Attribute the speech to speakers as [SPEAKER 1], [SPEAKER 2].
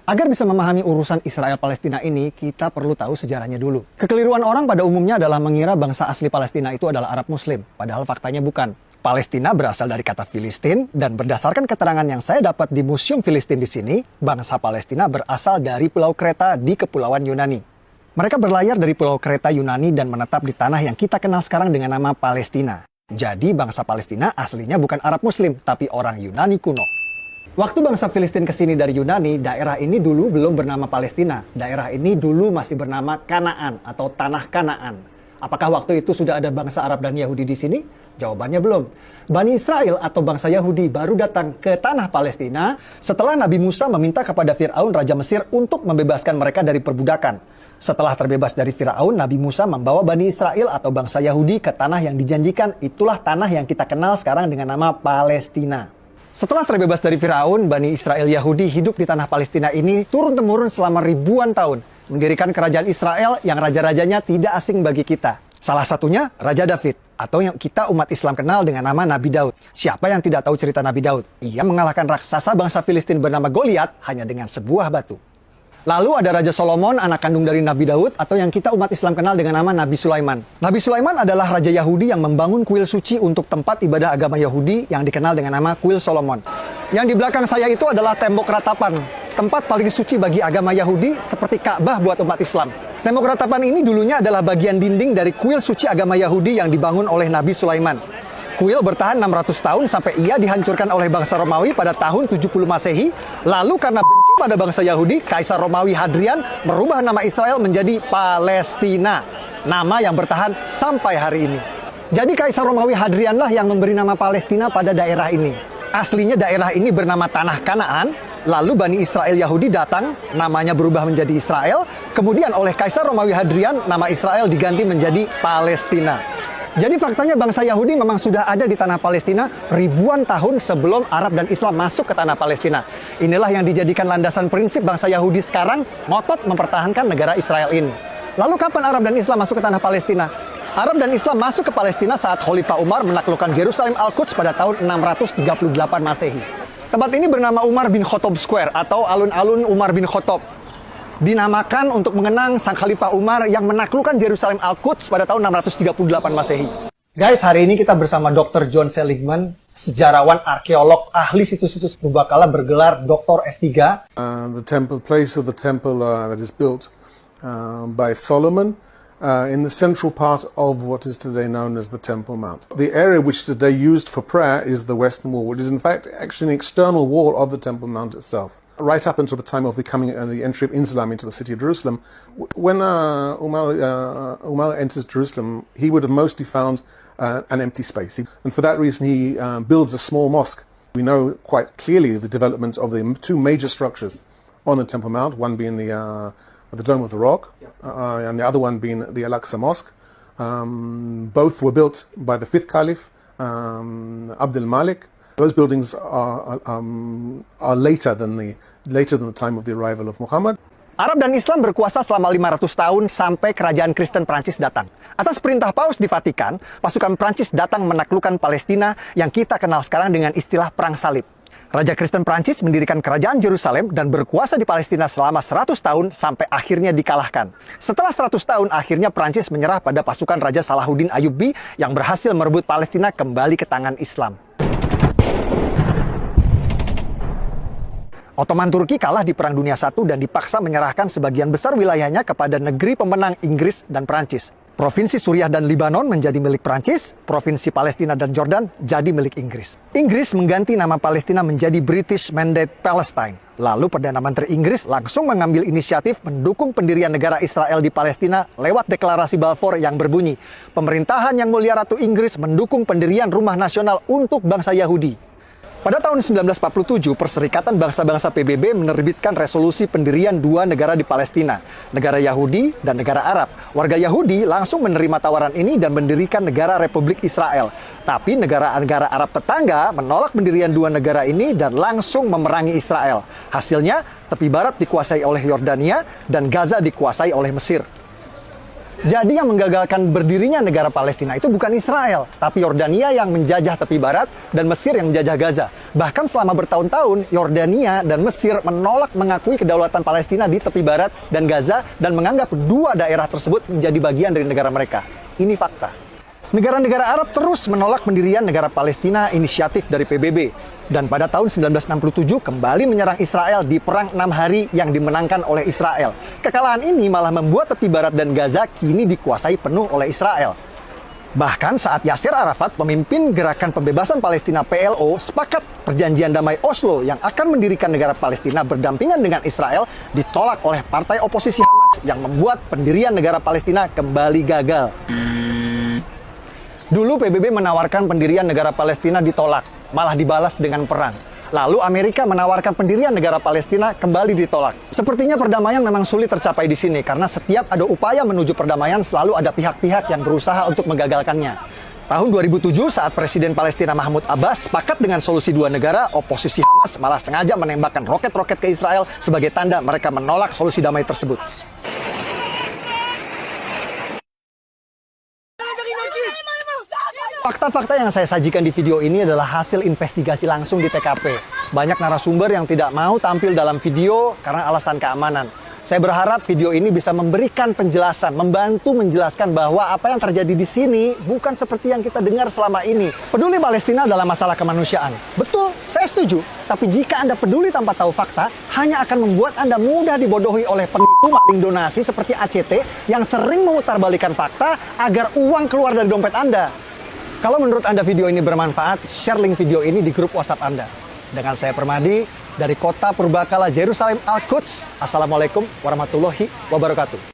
[SPEAKER 1] Agar bisa memahami urusan Israel-Palestina ini, kita perlu tahu sejarahnya dulu. Kekeliruan orang pada umumnya adalah mengira bangsa asli Palestina itu adalah Arab Muslim, padahal faktanya bukan. Palestina berasal dari kata Filistin, dan berdasarkan keterangan yang saya dapat di Museum Filistin di sini, bangsa Palestina berasal dari Pulau Kreta di Kepulauan Yunani. Mereka berlayar dari Pulau Kreta Yunani dan menetap di tanah yang kita kenal sekarang dengan nama Palestina. Jadi bangsa Palestina aslinya bukan Arab Muslim, tapi orang Yunani kuno. Waktu bangsa Filistin kesini dari Yunani, daerah ini dulu belum bernama Palestina. Daerah ini dulu masih bernama Kanaan atau Tanah Kanaan. Apakah waktu itu sudah ada bangsa Arab dan Yahudi di sini? Jawabannya belum. Bani Israel atau bangsa Yahudi baru datang ke tanah Palestina setelah Nabi Musa meminta kepada Fir'aun Raja Mesir untuk membebaskan mereka dari perbudakan. Setelah terbebas dari Fir'aun, Nabi Musa membawa Bani Israel atau bangsa Yahudi ke tanah yang dijanjikan. Itulah tanah yang kita kenal sekarang dengan nama Palestina. Setelah terbebas dari Fir'aun, Bani Israel Yahudi hidup di tanah Palestina ini turun-temurun selama ribuan tahun, mendirikan kerajaan Israel yang raja-rajanya tidak asing bagi kita. Salah satunya Raja David, atau yang kita umat Islam kenal dengan nama Nabi Daud. Siapa yang tidak tahu cerita Nabi Daud? Ia mengalahkan raksasa bangsa Filistin bernama Goliat hanya dengan sebuah batu. Lalu ada Raja Solomon, anak kandung dari Nabi Daud, atau yang kita umat Islam kenal dengan nama Nabi Sulaiman. Nabi Sulaiman adalah Raja Yahudi yang membangun kuil suci untuk tempat ibadah agama Yahudi yang dikenal dengan nama Kuil Solomon. Yang di belakang saya itu adalah tembok ratapan, tempat paling suci bagi agama Yahudi seperti Ka'bah buat umat Islam. Tembok ratapan ini dulunya adalah bagian dinding dari kuil suci agama Yahudi yang dibangun oleh Nabi Sulaiman. Kuil bertahan 600 tahun sampai ia dihancurkan oleh bangsa Romawi pada tahun 70 Masehi. Lalu karena benci pada bangsa Yahudi, Kaisar Romawi Hadrian merubah nama Israel menjadi Palestina. Nama yang bertahan sampai hari ini. Jadi Kaisar Romawi Hadrianlah yang memberi nama Palestina pada daerah ini. Aslinya daerah ini bernama Tanah Kanaan. Lalu Bani Israel Yahudi datang, namanya berubah menjadi Israel. Kemudian oleh Kaisar Romawi Hadrian, nama Israel diganti menjadi Palestina. Jadi faktanya bangsa Yahudi memang sudah ada di tanah Palestina ribuan tahun sebelum Arab dan Islam masuk ke tanah Palestina. Inilah yang dijadikan landasan prinsip bangsa Yahudi sekarang ngotot mempertahankan negara Israel ini. Lalu kapan Arab dan Islam masuk ke tanah Palestina? Arab dan Islam masuk ke Palestina saat Khalifah Umar menaklukkan Yerusalem Al-Quds pada tahun 638 Masehi. Tempat ini bernama Umar bin Khattab Square atau alun-alun Umar bin Khattab. Dinamakan untuk mengenang Sang Khalifah Umar yang menaklukkan Yerusalem Al-Quds pada tahun 638 Masehi. Guys, hari ini kita bersama Dr. John Seligman, sejarawan, arkeolog, ahli situs-situs purbakala bergelar Dr. S3.
[SPEAKER 2] The place of the temple that is built by Solomon in the central part of what is today known as the Temple Mount. The area which today used for prayer is the Western Wall, which is in fact actually an external wall of the Temple Mount itself. Right up until the time of the entry of Islam into the city of Jerusalem, when Umar enters Jerusalem, he would have mostly found an empty space. And for that reason, he builds a small mosque. We know quite clearly the development of the two major structures on the Temple Mount, one being the Dome of the Rock, and the other one being the Al-Aqsa Mosque. Both were built by the fifth Caliph, Abdul Malik. Those buildings are later than the time of the arrival of Muhammad.
[SPEAKER 1] Arab dan Islam berkuasa selama 500 tahun sampai kerajaan Kristen Prancis datang. Atas perintah Paus di Vatikan, pasukan Prancis datang menaklukkan Palestina yang kita kenal sekarang dengan istilah Perang Salib. Raja Kristen Prancis mendirikan kerajaan Yerusalem dan berkuasa di Palestina selama 100 tahun sampai akhirnya dikalahkan. Setelah 100 tahun, akhirnya Prancis menyerah pada pasukan Raja Salahuddin Ayyubi yang berhasil merebut Palestina kembali ke tangan Islam. Ottoman Turki kalah di Perang Dunia I dan dipaksa menyerahkan sebagian besar wilayahnya kepada negeri pemenang Inggris dan Prancis. Provinsi Suriah dan Libanon menjadi milik Prancis, Provinsi Palestina dan Jordan jadi milik Inggris. Inggris mengganti nama Palestina menjadi British Mandate Palestine. Lalu Perdana Menteri Inggris langsung mengambil inisiatif mendukung pendirian negara Israel di Palestina lewat deklarasi Balfour yang berbunyi, "Pemerintahan Yang Mulia Ratu Inggris mendukung pendirian rumah nasional untuk bangsa Yahudi." Pada tahun 1947, Perserikatan Bangsa-Bangsa PBB menerbitkan resolusi pendirian dua negara di Palestina, negara Yahudi dan negara Arab. Warga Yahudi langsung menerima tawaran ini dan mendirikan negara Republik Israel. Tapi negara-negara Arab tetangga menolak pendirian dua negara ini dan langsung memerangi Israel. Hasilnya, tepi barat dikuasai oleh Yordania dan Gaza dikuasai oleh Mesir. Jadi yang menggagalkan berdirinya negara Palestina itu bukan Israel, tapi Yordania yang menjajah tepi barat dan Mesir yang menjajah Gaza. Bahkan selama bertahun-tahun, Yordania dan Mesir menolak mengakui kedaulatan Palestina di tepi barat dan Gaza dan menganggap dua daerah tersebut menjadi bagian dari negara mereka. Ini fakta. Negara-negara Arab terus menolak pendirian negara Palestina inisiatif dari PBB. Dan pada tahun 1967 kembali menyerang Israel di Perang 6 Hari yang dimenangkan oleh Israel. Kekalahan ini malah membuat tepi barat dan Gaza kini dikuasai penuh oleh Israel. Bahkan saat Yasser Arafat, pemimpin Gerakan Pembebasan Palestina PLO, sepakat perjanjian damai Oslo yang akan mendirikan negara Palestina berdampingan dengan Israel ditolak oleh partai oposisi Hamas yang membuat pendirian negara Palestina kembali gagal. Dulu PBB menawarkan pendirian negara Palestina ditolak, malah dibalas dengan perang. Lalu Amerika menawarkan pendirian negara Palestina kembali ditolak. Sepertinya perdamaian memang sulit tercapai di sini karena setiap ada upaya menuju perdamaian selalu ada pihak-pihak yang berusaha untuk menggagalkannya. Tahun 2007 saat Presiden Palestina Mahmud Abbas sepakat dengan solusi dua negara, oposisi Hamas malah sengaja menembakkan roket-roket ke Israel sebagai tanda mereka menolak solusi damai tersebut. Fakta-fakta yang saya sajikan di video ini adalah hasil investigasi langsung di TKP. Banyak narasumber yang tidak mau tampil dalam video karena alasan keamanan. Saya berharap video ini bisa memberikan penjelasan, membantu menjelaskan bahwa apa yang terjadi di sini bukan seperti yang kita dengar selama ini. Peduli Palestina adalah masalah kemanusiaan. Betul, saya setuju. Tapi jika Anda peduli tanpa tahu fakta, hanya akan membuat Anda mudah dibodohi oleh penipu maling donasi seperti ACT yang sering memutarbalikkan fakta agar uang keluar dari dompet Anda. Kalau menurut Anda video ini bermanfaat, share link video ini di grup WhatsApp Anda. Dengan saya Permadi, dari kota Purbakala, Yerusalem, Al-Quds. Assalamualaikum warahmatullahi wabarakatuh.